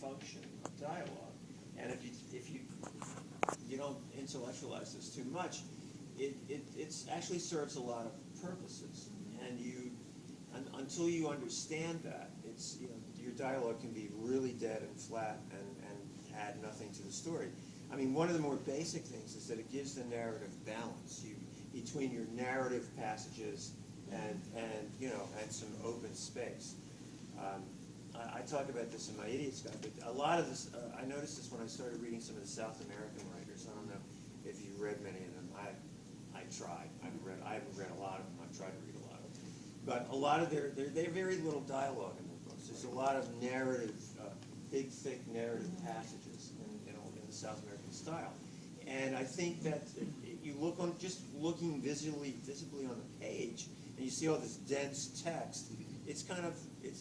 function of dialogue. And if you don't intellectualize this too much, it actually serves a lot of purposes. And until you understand that, your dialogue can be really dead and flat and add nothing to the story. I mean, one of the more basic things is that it gives the narrative balance between your narrative passages and some open space. I talk about this in my Idiot's Guide, but a lot of this, I noticed this when I started reading some of the South American writers. I don't know if you've read many of them. I tried. I haven't read a lot of them. I've tried to read a lot of them. But a lot of they have very little dialogue in their books. There's a lot of narrative, big, thick narrative passages in the South American style. And I think that you look on, just looking visibly on the page, and you see all this dense text. It's kind of it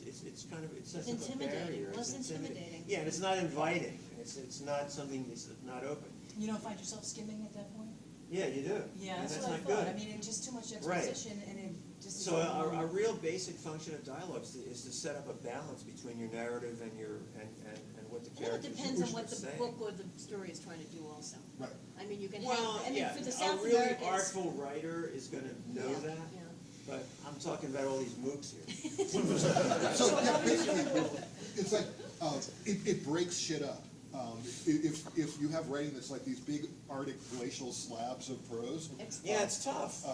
sets up a barrier. It's intimidating. Yeah, and it's not inviting. It's not something. It's not open. You don't find yourself skimming at that point? Yeah, you do. Yeah, and that's that's what I not thought. good. I mean, it's just too much exposition, and it just. So a real basic function of dialogue is to set up a balance between your narrative and what the Well, it characters depends on are what the saying. book or the story is trying to do also. Right. I mean, you can Well, have, I mean, yeah, for the a South really Americans. artful writer is going to know Yeah, that. yeah. But I'm talking about all these mooks here. So yeah, basically, it's like it breaks shit up. If you have writing that's like these big Arctic glacial slabs of prose, Yeah, it's tough.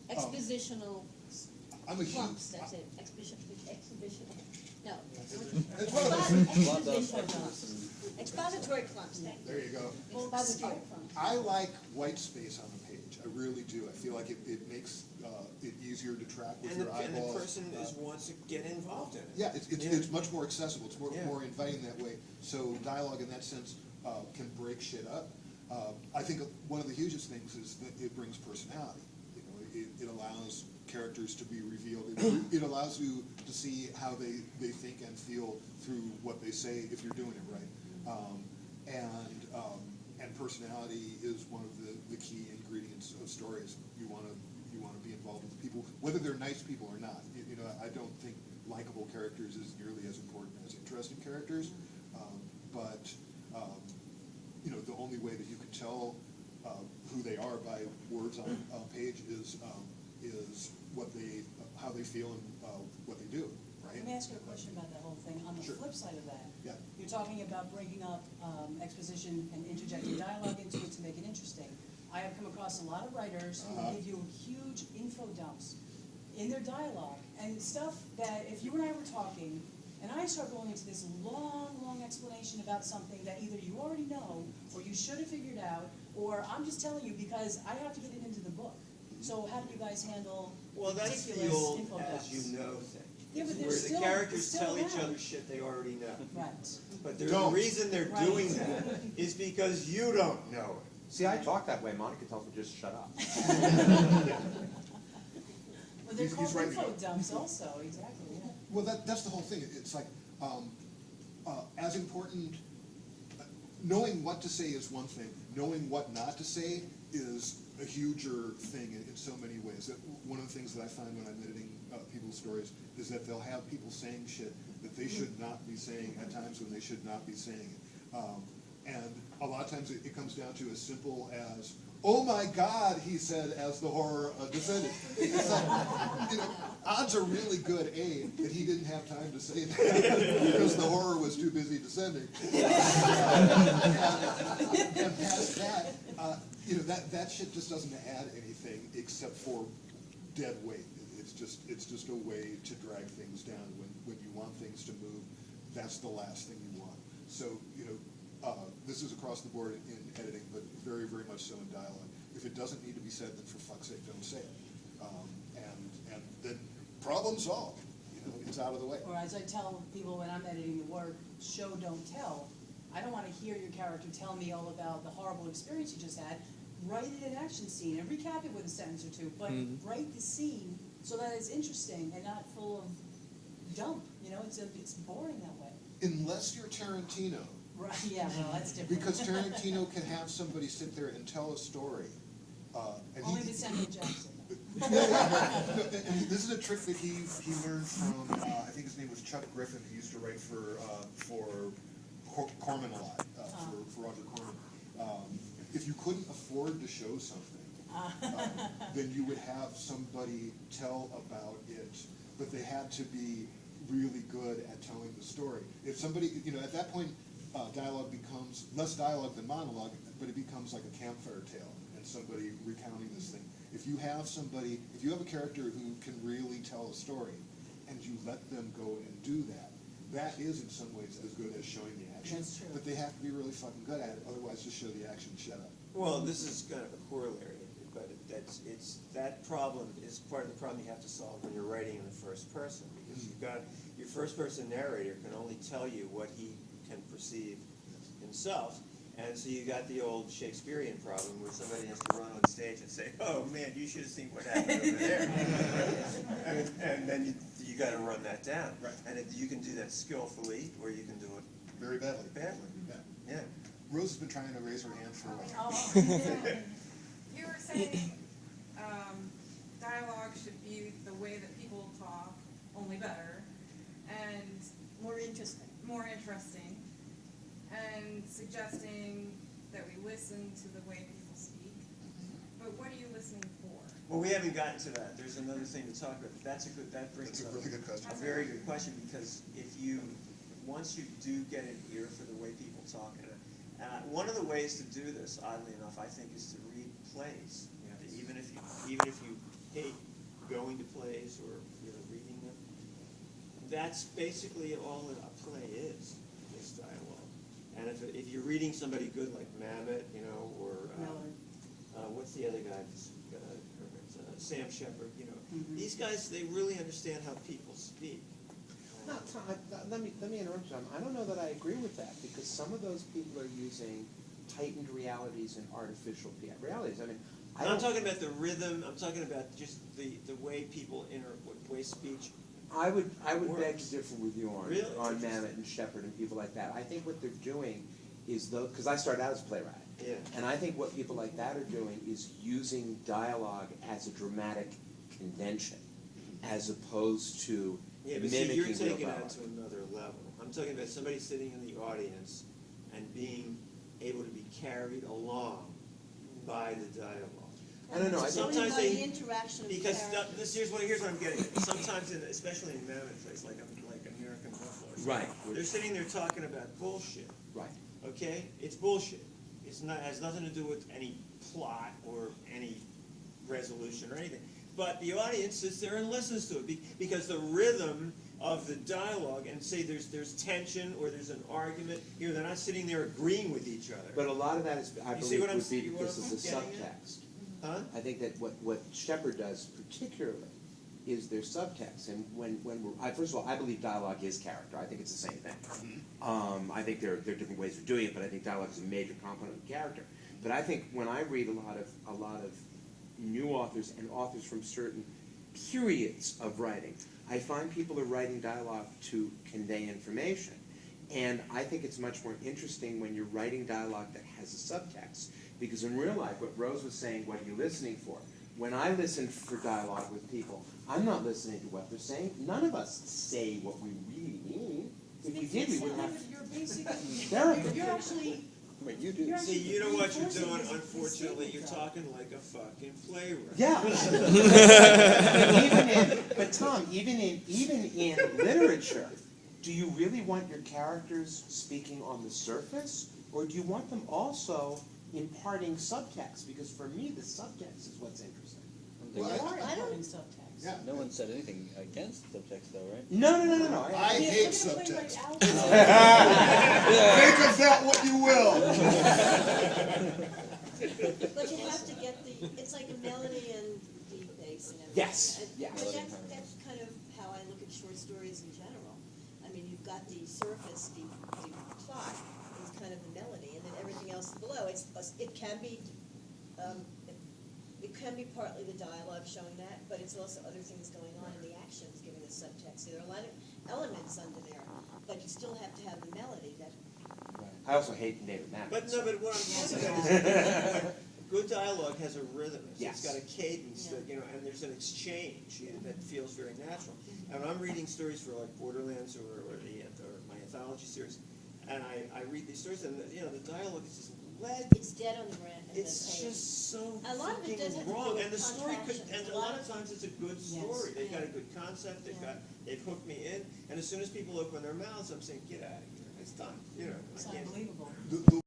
Expositional I'm a clumps, huge. that's it. Exhibitional. No. It's one of those. Expositional. Expository clumps, thank you. There you go. Expository clumps. I like white space on the page. I really do. I feel like it makes it easier to track with And your the eyeballs. person wants to get involved in it. Yeah, it's much more accessible. It's more Yeah. more inviting that way. So dialogue in that sense can break shit up. I think one of the hugest things is that it brings personality. You know, it allows characters to be revealed. It allows you to see how they think and feel through what they say if you're doing it right. And personality is one of the key ingredients of stories. You want to be involved with people, whether they're nice people or not. You know, I don't think likable characters is nearly as important as interesting characters. But you know, the only way that you can tell who they are by words on page is how they feel and what they do. Right? Let me ask you a question about that whole thing. On the Sure. flip side of that, Yeah. you're talking about breaking up exposition and interjecting dialogue into it to make it interesting. I have come across a lot of writers who will give you huge info dumps in their dialogue and stuff that if you and I were talking and I start going into this long explanation about something that either you already know or you should have figured out, or I'm just telling you because I have to get it into the book. So how do you guys handle Well, that's the ridiculous old info as dumps? you know thing. Yeah, but where the characters tell each other shit they already know. Right. But the Don't. reason they're Right. doing that is because you don't know it. See, I talk that way. Monica tells me just shut up. Well, they're He's called right. info dumps also, exactly, yeah. Well, that's the whole thing. It's like as important. Knowing what to say is one thing. Knowing what not to say is a huger thing in so many ways. One of the things that I find when I'm editing people's stories is that they'll have people saying shit that they should not be saying at times when they should not be saying it. And a lot of times it comes down to as simple as, "Oh my God," he said as the horror descended. It's like, you know, odds are really good, A, that he didn't have time to say that because the horror was too busy descending. And past that, you know, that shit just doesn't add anything except for dead weight. It's just a way to drag things down. When you want things to move, that's the last thing you want. So, you know, this is across the board in editing, but very, very much so in dialogue. If it doesn't need to be said, then for fuck's sake, don't say it. And then problem solved. You know, it's out of the way. Or as I tell people when I'm editing the work, show, don't tell. I don't want to hear your character tell me all about the horrible experience you just had. Write it an action scene and recap it with a sentence or two, but write the scene so that it's interesting and not full of dump. You know, it's boring that way. Unless you're Tarantino. Right, yeah, well, that's different. Because Tarantino can have somebody sit there and tell a story. And Only with Samuel Jackson. and this is a trick that he learned from, I think his name was Chuck Griffin, who used to write for Corman a lot, for Roger Corman. If you couldn't afford to show something, then you would have somebody tell about it, but they had to be really good at telling the story. If somebody, at that point, dialogue becomes less dialogue than monologue, but it becomes like a campfire tale and somebody recounting this thing. If you have a character who can really tell a story, and you let them go and do that, that is in some ways as good as showing the action. That's true. But they have to be really fucking good at it, otherwise just show the action, shut up. Well, this is kind of a corollary, but that problem is part of the problem you have to solve when you're writing in the first person, because you've got, your first person narrator can only tell you what he can perceive himself, and so you got the old Shakespearean problem where somebody has to run on stage and say, "Oh man, you should have seen what happened over there," and then you got to run that down. Right. And you can do that skillfully, or you can do it Very badly. badly. Yeah. Rose has been trying to raise her hand for a while. You were saying dialogue should be the way that people talk, only better, and More interesting. more interesting, and suggesting that we listen to the way people speak. But what are you listening for? Well, we haven't gotten to that. There's another thing to talk about. That brings That's a up really good question. a very good question, because once you do get an ear for the way people talk, and one of the ways to do this, oddly enough, I think, is to read plays. Even if you hate going to plays or reading them, that's basically all that a play is dialogue. And if you're reading somebody good like Mamet, or what's the other guy? Sam Shepard. These guys, they really understand how people speak. No, Tom, let me interrupt you. I don't know that I agree with that, because some of those people are using heightened realities and artificial realities. I mean, I'm talking about the rhythm. I'm talking about just the way people way speech. I would beg works. to differ with you on Really? Mamet and Shepard and people like that. I think what they're doing is because I started out as a playwright. Yeah. And I think what people like that are doing is using dialogue as a dramatic convention, as opposed to Yeah, but see, mimicking you're real taking dialogue. that to another level. I'm talking about somebody sitting in the audience and being able to be carried along by the dialogue. I don't know. I think Sometimes By the they, interaction of because characters. here's what I'm getting at. Sometimes, especially in Mamet plays, like American Buffalo, Right. they're sitting there talking about bullshit. Right. Okay, it's bullshit. Has nothing to do with any plot or any resolution or anything. But the audience sits there and listens to it because the rhythm of the dialogue, and say there's tension or there's an argument. They're not sitting there agreeing with each other. But a lot of that is, I You see believe, what I'm- would be you what because I'm of the getting at? subtext. Huh? I think that what Shepard does particularly is there's subtext, and when we're, first of all, I believe dialogue is character. I think it's the same thing. I think there are different ways of doing it, but I think dialogue is a major component of character. But I think when I read a lot of new authors and authors from certain periods of writing, I find people are writing dialogue to convey information. And I think it's much more interesting when you're writing dialogue that has a subtext. Because in real life, what Rose was saying, what are you listening for? When I listen for dialogue with people, I'm not listening to what they're saying. None of us say what we really mean. If we did, we wouldn't have You're basically, therapy. you're actually, Wait, you do. you're See, actually you know what you're reinforcing doing, this unfortunately, you're statement, talking like a fucking playwright. Yeah. But Tom, even in literature, do you really want your characters speaking on the surface, or do you want them also imparting subtext? Because for me, the subtext is what's interesting. You are I don't- imparting subtext. Yeah. No one said anything against subtext, though, right? No. I hate Look at a playwright subtext. out there. Make of that what you will. But you have to get it's like a melody and the bass and everything. Yes, And- yes. But that's kind of how I look at short stories in general. I mean, you've got the surface, the plot, is kind of the melody, and then everything else below. It can be partly the dialogue showing that, but it's also other things going on in the actions giving the subtext. So there are a lot of elements under there, but you still have to have the melody that. I also hate David Mamet. But no, but what I'm talking about is good dialogue has a rhythm. Yes. It's got a cadence, that, and there's an exchange that feels very natural. And when I'm reading stories for like Borderlands or my anthology series, and I read these stories, and you know, the dialogue is just lead. It's dead on the rant and the It's page. just so A lot of it does have to fucking do wrong, with and the story could, contractions. and a lot of times it's a good Yes. story. They've got a Yeah. good concept. Yeah. They've hooked me in, and as soon as people open their mouths, I'm saying, get out of here. It's done. You know, It's I can't. unbelievable. The